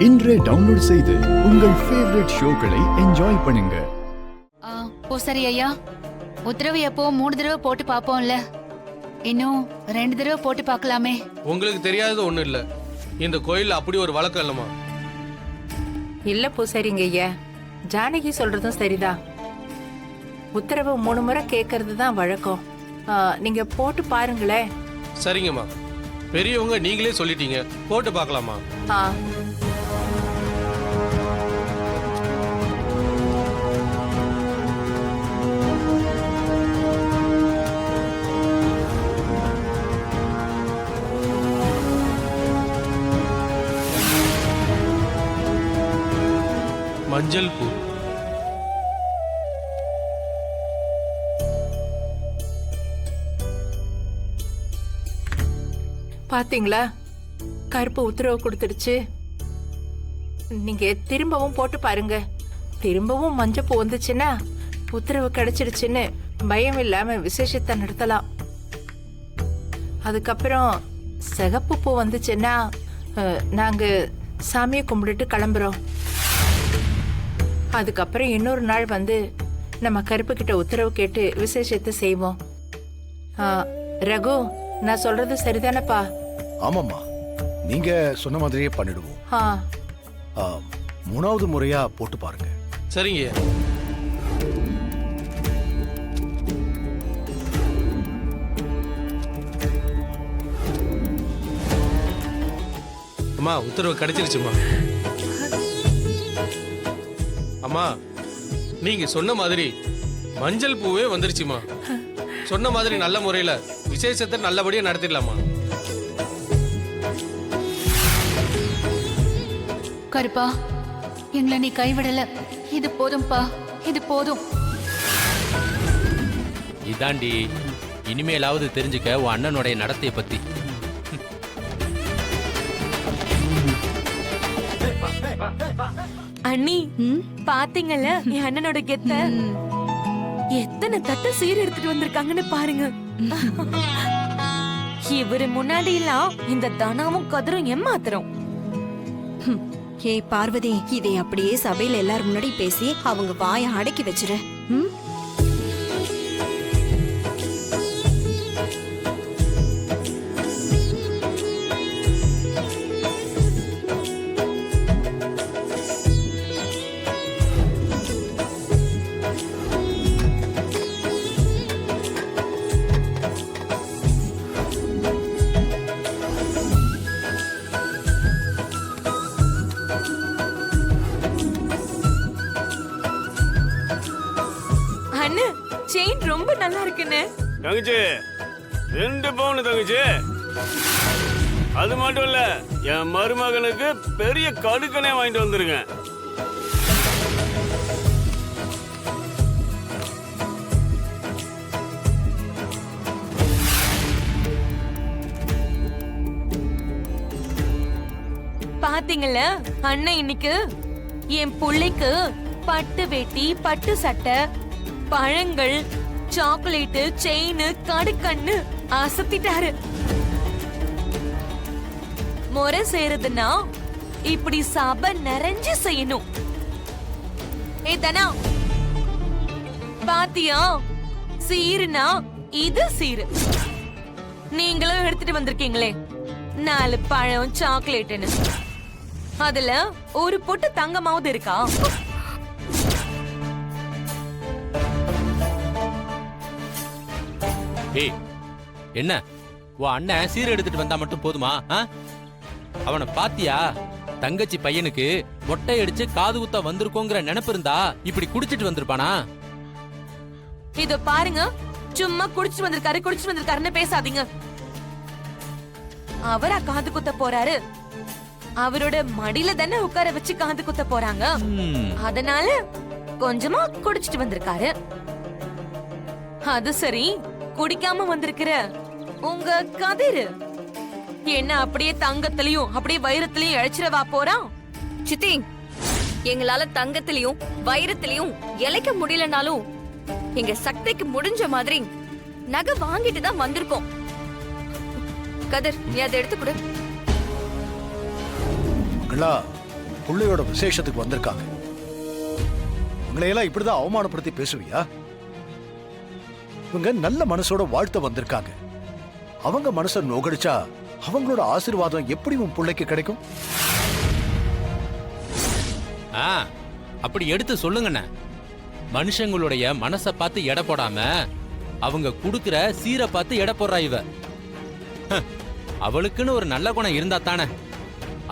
இன்றே டவுன்லோட் செய்து உங்கள் ஃபேவரட் ஷோக்களை என்ஜாய் பண்ணுங்க. பூசாரி ஐயா, உத்தரவு எப்போ 3 தடவை போட்டு பாப்போம்ல, இன்னும் 2 தடவை போட்டு பார்க்கலாமே. உங்களுக்கு தெரியாதது ஒண்ணு இல்ல, இந்த கோயில் அப்படி ஒரு வழக்கம் இல்லமா. இல்ல பூசாரிங்க ஐயா, ஜானகி சொல்றதும் சரிதான். உத்தரவு 3 முறை கேட்கறது தான் வழக்கம். நீங்க போட்டு பாருங்களேன். சரிங்கம்மா, பெரியவங்க நீங்களே சொல்லிட்டீங்க, போட்டு பார்க்கலாமா? மஞ்சள் பூ. பாத்தீங்களா, கருப்பு உத்தரவு கொடுத்துடுச்சு. நீங்க திரும்பவும் போட்டு பாருங்க. திரும்பவும் மஞ்சள் பூ வந்துச்சுன்னா உத்தரவு கிடைச்சிடுச்சுன்னு பயம் இல்லாம விசேஷத்தை நடத்தலாம். அதுக்கப்புறம் சிகப்பு பூ வந்துச்சுன்னா நாங்க சாமியை கும்பிட்டுட்டு கிளம்புறோம். அதுக்கப்புறம் இன்னொரு நாள் வந்து நம்ம கருப்பு கிட்ட உத்தரவு கேட்டு விசேஷத்தை செய்வோம். ரகு, நான் சொல்றது சரிதானப்பா? ஆமாம்மா, நீங்க சொன்ன மாதிரியே பண்ணிடுவோம். 3வது முறையா போட்டு பாருங்க. சரிங்க. அம்மா, உத்தரவு கிடைச்சிருச்சுமா. அம்மா, நீங்க சொன்ன மாதிரி மஞ்சள் பூவே வந்துருச்சுமா. சொன்ன மாதிரி நல்ல முறையில விசேஷத்தை நல்லபடியா நடத்திடலாமா? கருப்பா, எங்களை நீ கைவிடல. இது போதும்பா, இது போதும். இதாண்டி இனிமேலாவது தெரிஞ்சுக்க உன் அண்ணனுடைய நடத்தைய பத்தி. அண்ணி, பாத்தீங்கல்ல என் அண்ணனோட கெத்த? எத்தனை தட்டு சீர் எடுத்துட்டு வந்திருக்காங்கன்னு பாருங்க. இவரு முன்னாடி எல்லாம் இந்த தனாவும் கதிரும் ஏமாத்துறோம். ஏய் பார்வதி, இதை அப்படியே சபையில எல்லாரும் முன்னாடி பேசி அவங்க வாயை அடக்கி வச்சிரு. அண்ணு, செயின் ரொம்ப நல்லா இருக்குன்னு. தங்கச்சி, 2 பவுன் தங்கச்சி. அது மட்டும் இல்ல, என் மருமகனுக்கு பெரிய கடுக்கனே வாங்கிட்டு வந்துருங்க. பாத்தீங்கல்ல அண்ணன், இன்னைக்கு என் புள்ளைக்கு பட்டு வேட்டி, பட்டு சட்டை, பழங்கள், சாக்லேட், செயின், கடுக்கண்ணு அசத்திட்டாரு. முறை செய்யறதுன்னா இப்படி சபை நிறைஞ்சு செய்யணும். ஏ தனா, பாத்தியா, சீருனா இது சீரு. நீங்களும் எடுத்துட்டு வந்திருக்கீங்களே 4 பழம், சாக்லேட்னு. அதுல ஒரு பொட்டு தங்கமாவது இருக்கா? ஏய், என்ன உன் அண்ணன் சீர் எடுத்துட்டு வந்தா மட்டும் போதுமா? அவனை பாத்தியா? தங்கச்சி பையனுக்கு மொட்டை அடிச்சு காது குத்த வந்திருக்கோங்கிற நினைப்பு இருந்தா இப்படி குடிச்சிட்டு வந்திருப்பானா? இதோ பாருங்க, சும்மா குடிச்சிட்டு வந்திருக்காருன்னு பேசாதீங்க. அவரா காது குத்த போறாரு? அவரோட மடியில தானே உட்கார வச்சு காது குத்த போறாங்க. அதனால கொஞ்சமா குடிச்சிட்டு வந்திருக்காரு. அது சரி, குடிக்காம வந்திருக்கிற உங்க கதிரு என்ன அப்படியே தங்கத்திலையும் அப்படியே வைரத்திலையும் இழைச்சிடவா போறான்? சித்தி, எங்களால தங்கத்திலையும் வைரத்திலையும் இழைக்க முடியலனாலும் எங்க சக்திக்கு முடிஞ்ச மாதிரி நகை வாங்கிட்டு தான் வந்திருக்கோம். கதிர், நீ அதை எடுத்து கொடு. மகளா, பிள்ளையோட விசேஷத்துக்கு வந்திருக்காங்க. உங்களையெல்லாம் இப்படிதான் அவமானப்படுத்தி பேசுவியா? இவங்க நல்ல மனசோட வாழ்த்த வந்திருக்காங்க. அவங்க மனசை நோகடிச்சா அவங்களோட ஆசீர்வாதம் எப்படி உன் பிள்ளைக்கு கிடைக்கும்? அப்படி எடுத்து சொல்லுங்கண்ணே. மனுஷங்களுடைய மனசை பார்த்து எடை போடாம அவங்க குடுக்கிற சீரை பார்த்து எடை போடுறா இவ. அவளுக்குன்னு ஒரு நல்ல குணம் இருந்தா தானே.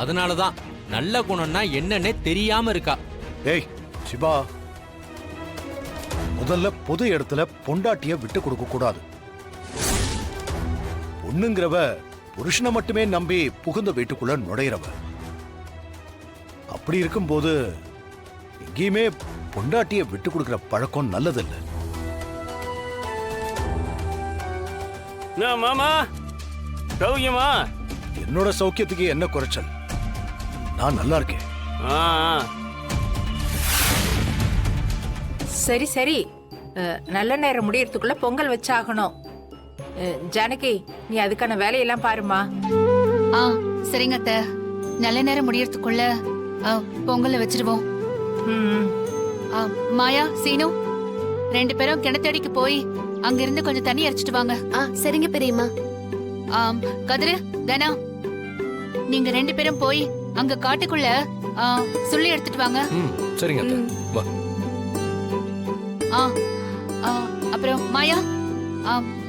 அதனாலதான் நல்ல குணம்னா என்னன்னே தெரியாம இருக்கா. ஏய் சிவா, முதல்ல பொது இடத்துல பொண்டாட்டிய விட்டு கொடுக்க கூடாது. பொண்ணுங்கிறவ புருஷனை மட்டுமே நம்பி புகுந்த வீட்டுக்குள்ள நுழையிறவ. அப்படி இருக்கும்போது எங்கேயுமே பொண்டாட்டிய விட்டு கொடுக்கிற பழக்கம் நல்லதில்லை. மாமா சௌக்கியமா? என்னோட சௌக்கியத்துக்கு என்ன குறைச்சல்? நான் நல்லா இருக்கேன். சரி சரி, நல்ல நேரம் முடியறதுக்குள்ள பொங்கல் வச்சாகணும். ஜானகி, நீ அதுக்கான வேலையெல்லாம் பாருமா. சரிங்க அத்தை. நல்ல நேரம் முடியறதுக்குள்ள பொங்கலை வச்சிருவோம். மாயா, சீனு, 2 பேரும் கிணத்தடிக்கு போய் அங்கிருந்து கொஞ்சம் தண்ணி அரைச்சிட்டு வாங்க. சரிங்க பெரியம்மா. கதிரு, தனா, நீங்க 2 பேரும் போய் அங்க காட்டுக்குள்ள சுள்ளி எடுத்துட்டு வாங்க. சரிங்க அத்தை. வா. அப்புறம் மாயா,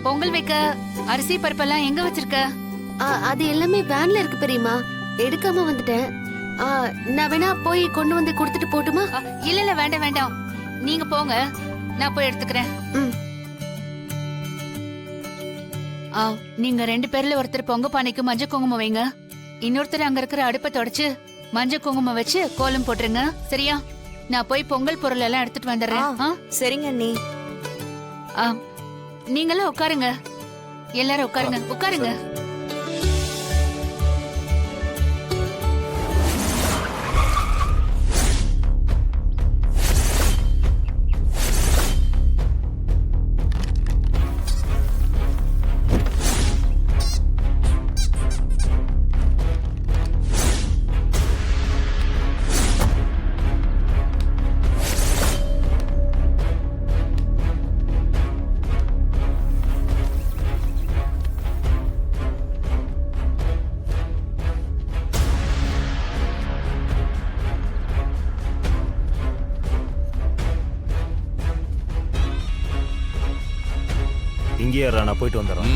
பொங்கல் வைக்க அரிசி பருப்பெல்லாம் எங்க வச்சிருக்க? அது எல்லாமே வேன்ல இருக்கு பெரியம்மா, எடுக்காம வந்துட்டேன். நான் வேணா போய் கொண்டு வந்து கொடுத்துட்டு போட்டுமா? இல்ல இல்ல, வேண்டாம் வேண்டாம், நீங்க போங்க, நான் போய் எடுத்துக்கிறேன். நீங்க 2 பேர்ல ஒருத்தர் பொங்க பானைக்கு மஞ்சள் குங்குமம் வைங்க. இன்னொருத்தர் அங்க இருக்கிற அடுப்பை தொடச்சு மஞ்சள் குங்குமம் வச்சு கோலம் போட்டுருங்க. சரியா? நான் போய் பொங்கல் பொருள் எல்லாம் எடுத்துட்டு வந்துடுறேன். சரிங்க அண்ணி. நீங்களும் உட்காருங்க, எல்லாரும் உட்காருங்க, உட்காருங்க. இங்கேயே நான் போயிட்டு வந்துடுறேன்.